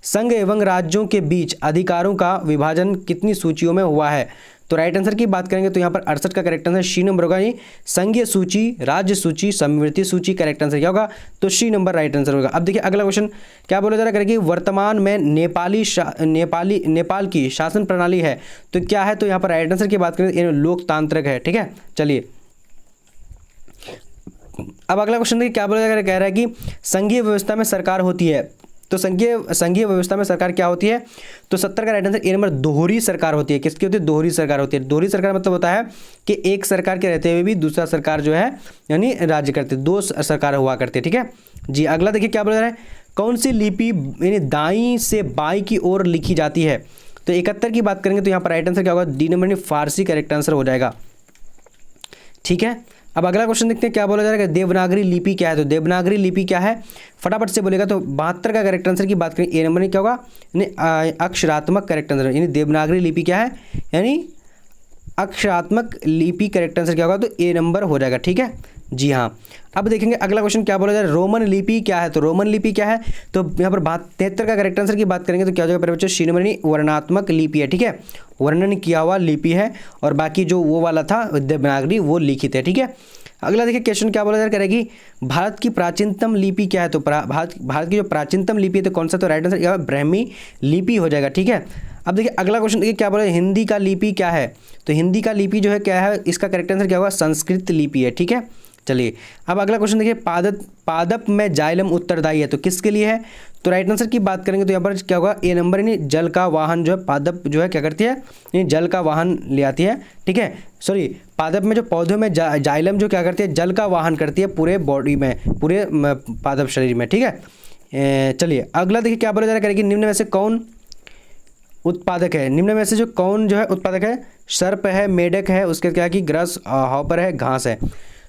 संघ एवं राज्यों के बीच अधिकारों का विभाजन कितनी सूचियों में हुआ है। तो राइट आंसर की बात करेंगे तो यहाँ पर 68 का करेक्ट आंसर सी नंबर होगा, ये संघीय सूची, राज्य सूची, समवर्ती सूची। करेक्ट आंसर क्या होगा, तो सी नंबर राइट आंसर होगा। अब देखिए अगला क्वेश्चन क्या बोला जा रहा है कि वर्तमान में नेपाल की शासन प्रणाली है, तो क्या है, तो यहाँ पर राइट आंसर की बात करें तो लोकतांत्रिक है। ठीक है, चलिए अब अगला क्वेश्चन देखिए क्या बोला जा रहा है, कह रहा है कि संघीय व्यवस्था में सरकार होती है। तो संघीय व्यवस्था में सरकार क्या होती है, तो 70 का राइट आंसर ए नंबर दोहरी सरकार होती है। किसकी होती है, दोहरी सरकार होती है। दोहरी सरकार मतलब होता है कि एक सरकार के रहते हुए भी दूसरा सरकार जो है यानी राज्य करते, 2 सरकार हुआ करती है। ठीक है जी, अगला देखिए क्या बोला जा रहा है, कौन सी लिपि यानी दाईं से बाईं की ओर लिखी जाती है। तो 71 की बात करेंगे तो यहाँ पर राइट आंसर क्या होगा, डी नंबर फारसी करेक्ट आंसर हो जाएगा। ठीक है, अब अगला क्वेश्चन देखते हैं क्या बोला जा रहा है, देवनागरी लिपि क्या है। तो देवनागरी लिपि क्या है, फटाफट से बोलेगा, तो 72 का करेक्ट आंसर की बात करें ए नंबर में क्या होगा, यानी अक्षरात्मक करेक्ट आंसर, यानी देवनागरी लिपि क्या है, यानी अक्षरात्मक लिपि। करेक्ट आंसर क्या होगा, तो ए नंबर हो जाएगा। ठीक है जी हाँ, अब देखेंगे अगला क्वेश्चन क्या बोला जा रहा है, रोमन लिपि क्या है। तो रोमन लिपि क्या है, तो यहाँ पर 73 का करेक्ट आंसर की बात करेंगे तो क्या हो जाएगा मेरे बच्चों, सी नंबर यानी वर्णात्मक लिपि है। ठीक है, वर्णन किया हुआ लिपि है, और बाकी जो वो वाला था देवनागरी वो लिखित है। ठीक है, अगला देखिए क्वेश्चन क्या बोला जा रहा है कि भारत की प्राचीनतम लिपि क्या है। तो भारत की जो प्राचीनतम लिपि है तो कौन सा, तो राइट आंसर क्या ब्राह्मी लिपि हो जाएगा, ठीक है। अब देखिए अगला क्वेश्चन देखिए क्या बोला, हिंदी का लिपि क्या है। तो हिंदी का लिपि जो है क्या है, इसका करेक्ट आंसर क्या होगा, संस्कृत लिपि है, ठीक है। चलिए अब अगला क्वेश्चन देखिए, पादप में जाइलम उत्तरदायी है, तो किसके लिए है। तो राइट आंसर की बात करेंगे तो यहाँ पर क्या होगा, ए नंबर, यानी जल का वाहन जो है पादप जो है क्या करती है, यानी जल का वाहन ले आती है, ठीक है। सॉरी, पादप में जो पौधों में जाइलम जो क्या करती है, जल का वाहन करती है पूरे बॉडी में, पूरे पादप शरीर में, ठीक है। चलिए अगला देखिए क्या बोला जा रहा है कि निम्न में से कौन उत्पादक है। निम्न में से जो कौन जो है उत्पादक है, सर्प है, मेढक है, उसके क्या कि ग्रास हॉपर है, घास है।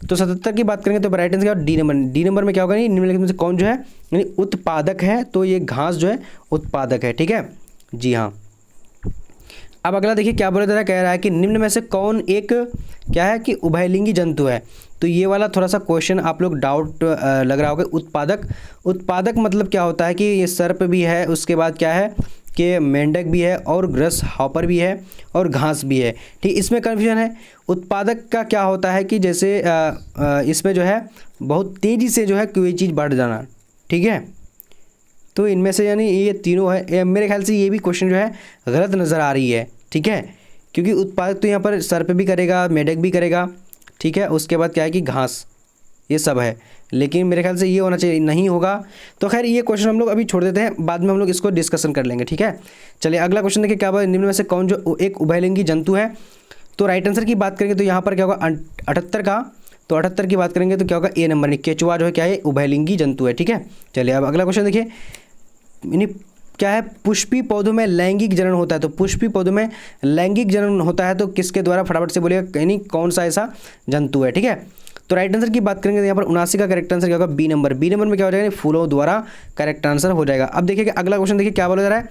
तो 77 की बात करेंगे तो राइट आंसर क्या, डी नंबर। डी नंबर में क्या होगा, निम्नलिखित में से कौन जो है यानी उत्पादक है, तो ये घास जो है उत्पादक है, ठीक है जी हाँ। अब अगला देखिए क्या बोला जा रहा है, कह रहा है कि निम्न में से कौन एक क्या है कि उभयलिंगी जंतु है। तो ये वाला थोड़ा सा क्वेश्चन आप लोग डाउट लग रहा होगा। उत्पादक मतलब क्या होता है कि ये सर्प भी है, उसके बाद क्या है कि मेंढक भी है, और ग्रास हॉपर भी है, और घास भी है, ठीक। इसमें कन्फ्यूजन है। उत्पादक का क्या होता है कि जैसे इसमें जो है बहुत तेज़ी से जो है कोई चीज़ बढ़ जाना, ठीक है। तो इनमें से यानी ये तीनों है, मेरे ख्याल से ये भी क्वेश्चन जो है गलत नज़र आ रही है, ठीक है। क्योंकि उत्पादक तो यहाँ पर सर्प भी करेगा, मेढक भी करेगा, ठीक है। उसके बाद क्या है कि घास, ये सब है, लेकिन मेरे ख्याल से ये होना चाहिए, नहीं होगा। तो खैर ये क्वेश्चन हम लोग अभी छोड़ देते हैं, बाद में हम लोग इसको डिस्कशन कर लेंगे, ठीक है। चलिए अगला क्वेश्चन देखिए क्या बोला, निम्न में से कौन जो एक उभयलिंगी जंतु है। तो राइट आंसर की बात करेंगे तो यहाँ पर क्या होगा 78 का। तो 78 की बात करेंगे तो क्या होगा, ए नंबर, यानी केचुआ जो है क्या है, उभयलिंगी जंतु है, ठीक है। चलिए अब अगला क्वेश्चन देखिए, यानी क्या है, पुष्पी पौधों में लैंगिक जनन होता है। तो पुष्पी पौधों में लैंगिक जनन होता है तो किसके द्वारा, फटाफट से बोलिएगा, यानी कौन सा ऐसा जंतु है, ठीक है। तो राइट आंसर की बात करेंगे तो यहाँ पर 79 का करेक्ट आंसर क्या होगा, बी नंबर। बी नंबर में क्या हो जाएगा, फूलों द्वारा करेक्ट आंसर हो जाएगा। अब देखिए अगला क्वेश्चन देखिए क्या बोला जा रहा है,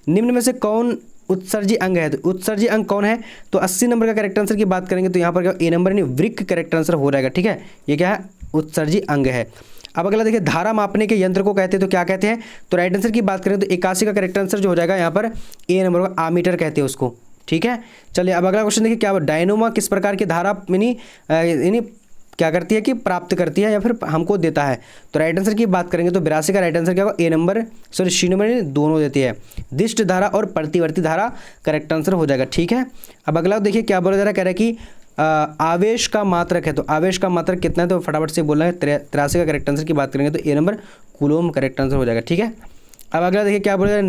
निम्न में से कौन उत्सर्जी अंग है। तो उत्सर्जी अंग कौन है, तो 80 नंबर का करेक्ट आंसर की बात करेंगे तो यहाँ पर क्या, ए नंबर, यानी वृक्क करेक्ट आंसर हो जाएगा, ठीक है। ये क्या है, उत्सर्जी अंग है। अब अगला देखिए, धारा मापने के यंत्र को कहते हैं तो क्या कहते हैं। तो राइट आंसर की बात करें तो 81 का करेक्ट आंसर जो हो जाएगा यहाँ पर ए नंबर का, आमीटर कहते हैं उसको, ठीक है। चलिए अब अगला क्वेश्चन देखिए क्या, डायनोमा किस प्रकार की धारा यानी क्या करती है कि प्राप्त करती है या फिर हमको देता है। तो राइट आंसर की बात करेंगे तो 82 का राइट आंसर क्या होगा, ए नंबर, सॉरी सी नंबर, दोनों देती है। दिष्ट धारा और प्रतिवर्ती धारा करेक्ट आंसर हो जाएगा, ठीक है। अब अगला देखिए क्या बोला जा रहा है, कह रहा है कि आवेश का मात्रक है। तो आवेश का मात्रक कितना है, तो फटाफट से बोलना है। 83 का करेक्ट आंसर की बात करेंगे तो ए नंबर, कूलोम करेक्ट आंसर हो जाएगा, ठीक है। अब अगला देखिए क्या बोल रहा है,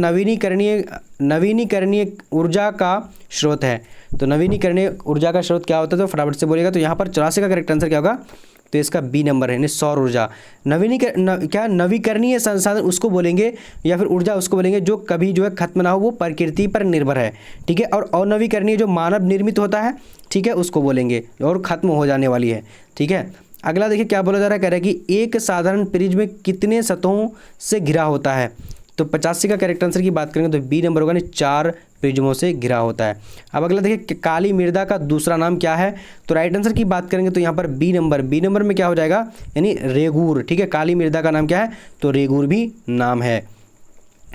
नवीनीकरणीय ऊर्जा का स्रोत है। तो नवीनीकरणीय ऊर्जा का स्रोत क्या होता है, तो फटाफट से बोलिएगा। तो यहाँ पर 84 का करेक्ट आंसर क्या होगा, तो इसका बी नंबर है, यानी सौर ऊर्जा। नवीकरणीय संसाधन उसको बोलेंगे या फिर ऊर्जा उसको बोलेंगे जो कभी जो है खत्म ना हो, वो प्रकृति पर निर्भर है, ठीक है। और अनवीकरणीय जो मानव निर्मित होता है, ठीक है, उसको बोलेंगे और ख़त्म हो जाने वाली है, ठीक है। अगला देखिए क्या बोला जा रहा है, कह रहा है कि एक साधारण प्रिज्म कितने सतहों से घिरा होता है। तो 85 का करेक्ट आंसर की बात करेंगे तो बी नंबर होगा, यानी 4 प्रिज्मों से घिरा होता है। अब अगला देखिए, काली मृदा का दूसरा नाम क्या है। तो राइट आंसर की बात करेंगे तो यहाँ पर बी नंबर। बी नंबर में क्या हो जाएगा, यानी रेगूर, ठीक है। काली मृदा का नाम क्या है, तो रेगूर भी नाम है।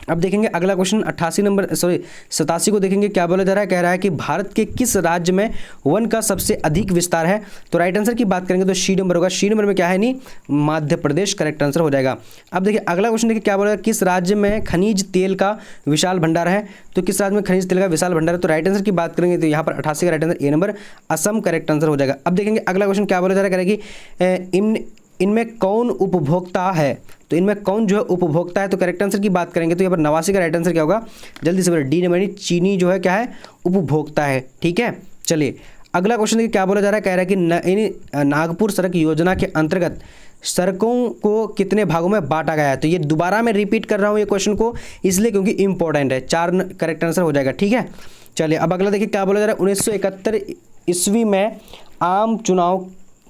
अब देखेंगे अगला क्वेश्चन 87 को देखेंगे क्या बोला जा रहा है, कह रहा है कि भारत के किस राज्य में वन का सबसे अधिक विस्तार है। तो राइट आंसर की बात करेंगे तो सी नंबर होगा। सी नंबर में क्या है, नहीं मध्य प्रदेश करेक्ट आंसर हो जाएगा। अब देखिए अगला क्वेश्चन देखिए क्या बोला है, किस राज्य में खनिज तेल का विशाल भंडार है। तो किस राज्य में खनिज तेल का विशाल भंडार है। तो राइट आंसर की बात करेंगे तो यहाँ पर 88 का right answer A number, Assam correct answer हो जाएगा। अब देखेंगे अगला क्वेश्चन क्या बोला जा रहा है, करेगी इनमें कौन उपभोक्ता है। तो इनमें कौन जो है उपभोक्ता है। तो करेक्ट आंसर की बात करेंगे तो यहाँ पर 89 का राइट आंसर क्या होगा, जल्दी से बोलिए, डी नंबर, चीनी जो है क्या है, उपभोक्ता है, ठीक है। चलिए अगला क्वेश्चन देखिए क्या बोला जा रहा है, कह रहा है कि नागपुर सड़क योजना के अंतर्गत सड़कों को कितने भागों में बांटा गया है। तो ये दोबारा मैं रिपीट कर रहा हूँ ये क्वेश्चन को इसलिए क्योंकि इंपॉर्टेंट है, 4 करेक्ट आंसर हो जाएगा, ठीक है। चलिए अब अगला देखिए क्या बोला जा रहा है, 1971 ईस्वी में आम चुनाव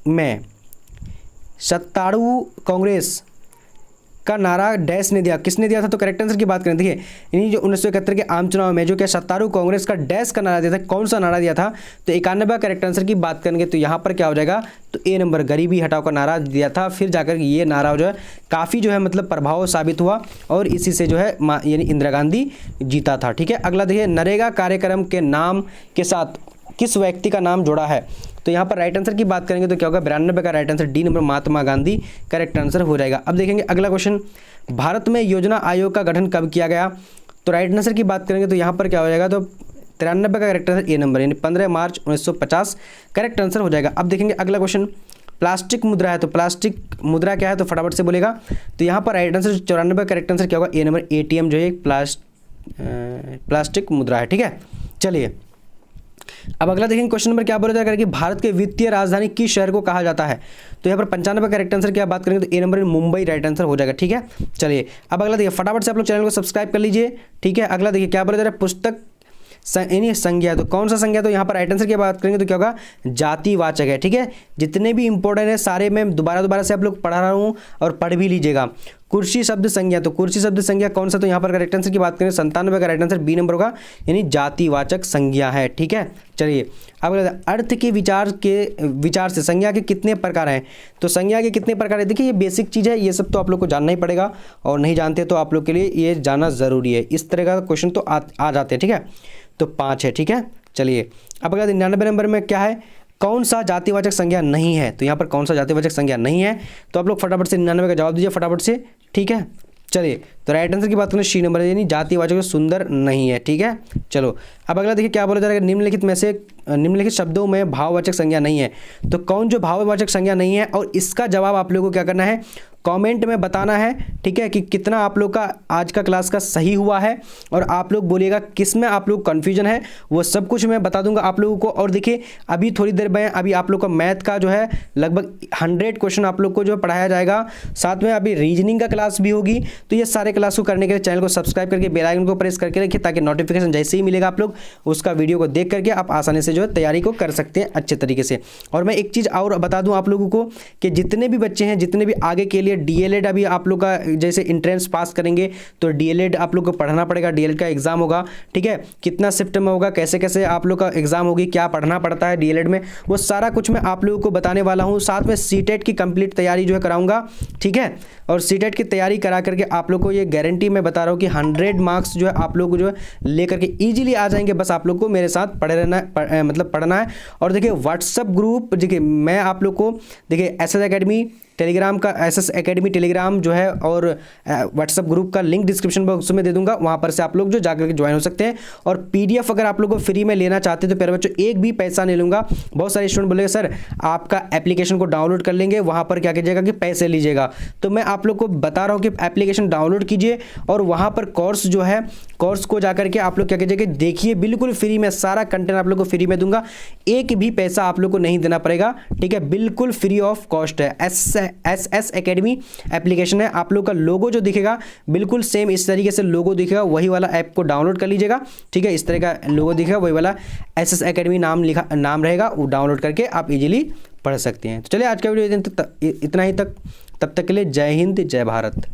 में सत्तारूढ़ कांग्रेस का नारा डैश ने दिया, किसने दिया था। तो करेक्ट आंसर की बात करें, देखिए यानी जो 1971 के आम चुनाव में जो क्या सत्तारूढ़ कांग्रेस का डैश का नारा दिया था, कौन सा नारा दिया था। तो 91 करेक्ट आंसर की बात करेंगे तो यहाँ पर क्या हो जाएगा, तो ए नंबर, गरीबी हटाओ का नारा दिया था। फिर जाकर ये नारा जो है काफ़ी जो है मतलब प्रभाव साबित हुआ और इसी से जो है यानी इंदिरा गांधी जीता था, ठीक है। अगला देखिए, नरेगा कार्यक्रम के नाम के साथ किस व्यक्ति का नाम जुड़ा है। तो यहाँ पर राइट आंसर की बात करेंगे तो क्या होगा, 92 का right answer D number Mahatma Gandhi correct answer हो जाएगा। अब देखेंगे अगला क्वेश्चन, भारत में योजना आयोग का गठन कब किया गया? तो राइट आंसर की बात करेंगे तो यहाँ पर क्या हो जाएगा, तो 93 का करेक्ट आंसर ए नंबर यानी 15 मार्च 1950 करेक्ट आंसर हो जाएगा। अब देखेंगे अगला क्वेश्चन, प्लास्टिक मुद्रा है तो प्लास्टिक मुद्रा क्या है, तो फटाफट से बोलेगा। तो यहाँ पर राइट आंसर 94 करेक्ट आंसर क्या होगा, ए नंबर एटीएम जो है प्लास्टिक मुद्रा है। ठीक है, चलिए अब अगला देखेंगे क्वेश्चन नंबर क्या बोला जाएगा कि भारत के वित्तीय राजधानी किस शहर को कहा जाता है? तो यहाँ पर 95 करेक्ट आंसर क्या बात करेंगे तो ए नंबर मुंबई राइट आंसर हो जाएगा। ठीक है, चलिए अब अगला देखिए, फटाफट से आप लोग चैनल को सब्सक्राइब कर लीजिए। ठीक है, अगला देखिए क्या बोला जा रहा है, पुस्तक यानी संज्ञा, तो कौन सा संज्ञा? तो यहाँ पर राइट आंसर की बात करेंगे तो क्या होगा, जातिवाचक है। ठीक है, जितने भी इंपॉर्टेंट है सारे मैं दोबारा से आप लोग पढ़ा रहा हूँ और पढ़ भी लीजिएगा। कुर्सी शब्द संज्ञा, तो कुर्सी शब्द संज्ञा कौन सा? तो यहाँ पर राइट आंसर की बात करें 97 का राइट आंसर बी नंबर होगा यानी जातिवाचक संज्ञा है। ठीक है, चलिए अब अर्थ के विचार से संज्ञा के कितने प्रकार हैं? तो संज्ञा के कितने प्रकार है, देखिए ये बेसिक चीज़ है, ये सब तो आप लोग को जानना ही पड़ेगा और नहीं जानते तो आप लोग के लिए ये जानना ज़रूरी है। इस तरह का क्वेश्चन तो आ जाते हैं। ठीक है, तो 5 है। ठीक है, चलिए अब अगला 99 नंबर में क्या है, कौन सा जातिवाचक संज्ञा नहीं है? तो यहाँ पर कौन सा जातिवाचक संज्ञा नहीं है, तो आप लोग फटाफट से 99 का जवाब दीजिए फटाफट से। ठीक है, चलिए तो राइट आंसर की बात करें सी नंबर यानी जातिवाचक सुंदर नहीं है। ठीक है, चलो अब अगला देखिए क्या बोला जा रहा है, निम्नलिखित शब्दों में भाववाचक संज्ञा नहीं है। तो कौन जो भाववाचक संज्ञा नहीं है, और इसका जवाब आप लोगों को क्या करना है, कमेंट में बताना है। ठीक है, कि कितना आप लोग का आज का क्लास का सही हुआ है, और आप लोग बोलिएगा किस में आप लोग कन्फ्यूजन है, वो सब कुछ मैं बता दूंगा आप लोगों को। और देखिए अभी थोड़ी देर में अभी आप लोग का मैथ का जो है लगभग 100 क्वेश्चन आप लोग को जो पढ़ाया जाएगा, साथ में अभी रीजनिंग का क्लास भी होगी। तो ये सारे क्लास को करने के लिए चैनल को सब्सक्राइब करके बेल आइकन को प्रेस करके रखिए, ताकि नोटिफिकेशन जैसे ही मिलेगा आप लोग उसका वीडियो को देख करके आप आसानी से जो है तैयारी को कर सकते हैं अच्छे तरीके से। और मैं एक चीज़ और बता दूं आप लोगों को कि जितने भी बच्चे हैं, जितने भी आगे के लिए डीएलएड अभी आप लोग का जैसे एंट्रेंस पास करेंगे तो डीएलएड आप लोग को पढ़ना पड़ेगा, डीएलएड का एग्जाम होगा। ठीक है, कितना शिफ्ट में होगा, कैसे कैसे आप लोग का एग्जाम होगी, क्या पढ़ना पड़ता है डीएलएड में, वो सारा कुछ मैं आप लोगों को बताने वाला हूँ। साथ में सीटेट की कंप्लीट तैयारी जो है कराऊंगा। ठीक है, और सीटेट की तैयारी करा करके आप लोग को ये गारंटी मैं बता रहा हूँ कि 100 मार्क्स जो है आप लोग को जो है लेकर के ईजिली आ जाएंगे। बस आप लोग को मेरे साथ पढ़े रहना मतलब पढ़ना है। और देखिए व्हाट्सअप ग्रुप, देखिए मैं आप लोग को देखिए एसएस एकेडमी टेलीग्राम का एसएस एकेडमी टेलीग्राम जो है और व्हाट्सअप ग्रुप का लिंक डिस्क्रिप्शन बॉक्स में दे दूंगा, वहाँ पर से आप लोग जो जाकर के ज्वाइन हो सकते हैं। और पीडीएफ अगर आप लोग को फ्री में लेना चाहते हैं तो प्यारे बच्चों एक भी पैसा नहीं लूँगा। बहुत सारे स्टूडेंट बोलेंगे सर आपका एप्लीकेशन को डाउनलोड कर लेंगे, वहाँ पर क्या कीजिएगा कि पैसे लीजिएगा। तो मैं आप लोग को बता रहा हूँ कि एप्लीकेशन डाउनलोड कीजिए और वहाँ पर कोर्स जो है कोर्स को जाकर के आप लोग क्या कीजिएगा, देखिए बिल्कुल फ्री में सारा कंटेंट आप लोग को फ्री में दूंगा, एक भी पैसा आप लोग को नहीं देना पड़ेगा। ठीक है, बिल्कुल फ्री ऑफ कॉस्ट है। एसएस एकेडमी एप्लीकेशन है, आप लोग का लोगो जो दिखेगा बिल्कुल सेम इस तरीके से लोगो दिखेगा, वही वाला ऐप को डाउनलोड कर लीजिएगा। ठीक है, इस तरह का लोगो दिखेगा, वही वाला एसएस एकेडमी नाम रहेगा, वो डाउनलोड करके आप इजीली पढ़ सकते हैं। तो चलिए आज का वीडियो इतना ही तक, तब तक के लिए जय हिंद जय भारत।